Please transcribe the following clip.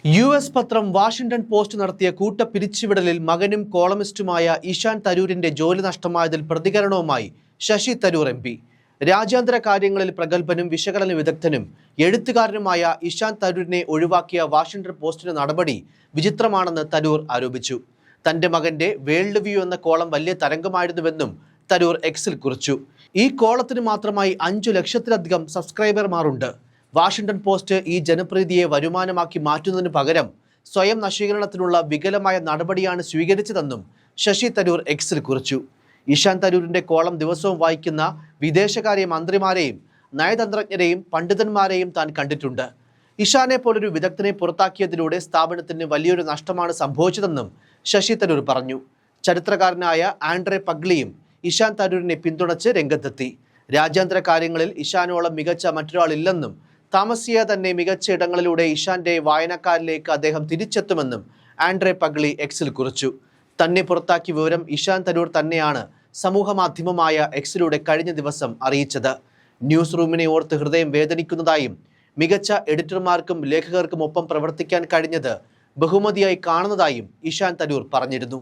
US പത്രം Washington post നടത്തിയ കൂട്ടപ്പിരിച്ചുവിടലിൽ മകനും കോളമിസ്റ്റുമായ ഇഷാൻ തരൂരിന്റെ ജോലി നഷ്ടമായതിൽ പ്രതികരണവുമായി ശശി തരൂർ എംപി. രാജ്യാന്തര കാര്യങ്ങളിൽ പ്രഗത്ഭനും വിശകലന വിദഗ്ധനും എഴുത്തുകാരനുമായ ഇഷാൻ തരൂരിനെ ഒഴിവാക്കിയ വാഷിംഗ്ടൺ പോസ്റ്റിന്റെ നടപടി വിചിത്രമാണെന്ന് തരൂർ ആരോപിച്ചു. തന്റെ മകന്റെ വേൾഡ് വ്യൂ എന്ന കോളം വലിയ തരംഗമായിരുന്നുവെന്നും തരൂർ എക്സിൽ കുറിച്ചു. ഈ കോളത്തിന് മാത്രമായി 5 ലക്ഷത്തിലധികം സബ്സ്ക്രൈബർമാരുണ്ട്. വാഷിംഗ്ടൺ പോസ്റ്റ് ഈ ജനപ്രീതിയെ വരുമാനമാക്കി മാറ്റുന്നതിന് പകരം സ്വയം നശീകരണത്തിനുള്ള വികലമായ നടപടിയാണ് സ്വീകരിച്ചതെന്നും ശശി തരൂർ എക്സിൽ കുറിച്ചു. ഇഷാൻ തരൂരിന്റെ കോളം ദിവസവും വായിക്കുന്ന വിദേശകാര്യ മന്ത്രിമാരെയും നയതന്ത്രജ്ഞരെയും പണ്ഡിതന്മാരെയും താൻ കണ്ടിട്ടുണ്ട്. ഇഷാനെ പോലൊരു വിദഗ്ധനെ പുറത്താക്കിയതിലൂടെ സ്ഥാപനത്തിന് വലിയൊരു നഷ്ടമാണ് സംഭവിച്ചതെന്നും ശശി തരൂർ പറഞ്ഞു. ചരിത്രകാരനായ ആൻഡ്രെ പഗ്ലിയും ഇഷാൻ തരൂരിനെ പിന്തുണച്ച് രംഗത്തെത്തി. രാജ്യാന്തര കാര്യങ്ങളിൽ ഇഷാനോളം മികച്ച മറ്റൊരാളില്ലെന്നും താമസിയാതെ തന്നെ മികച്ച ഇടങ്ങളിലൂടെ ഇഷാന്റെ വായനക്കാരിലേക്ക് അദ്ദേഹം തിരിച്ചെത്തുമെന്നും ആൻഡ്രെ പഗ്ലി എക്സിൽ കുറിച്ചു. തന്നെ പുറത്താക്കിയ വിവരം ഇഷാൻ തരൂർ തന്നെയാണ് സമൂഹ മാധ്യമമായ എക്സിലൂടെ കഴിഞ്ഞ ദിവസം അറിയിച്ചത്. ന്യൂസ് റൂമിനെ ഓർത്ത് ഹൃദയം വേദനിക്കുന്നതായും മികച്ച എഡിറ്റർമാർക്കും ലേഖകർക്കും ഒപ്പം പ്രവർത്തിക്കാൻ കഴിഞ്ഞത് ബഹുമതിയായി കാണുന്നതായും ഇഷാൻ തരൂർ പറഞ്ഞിരുന്നു.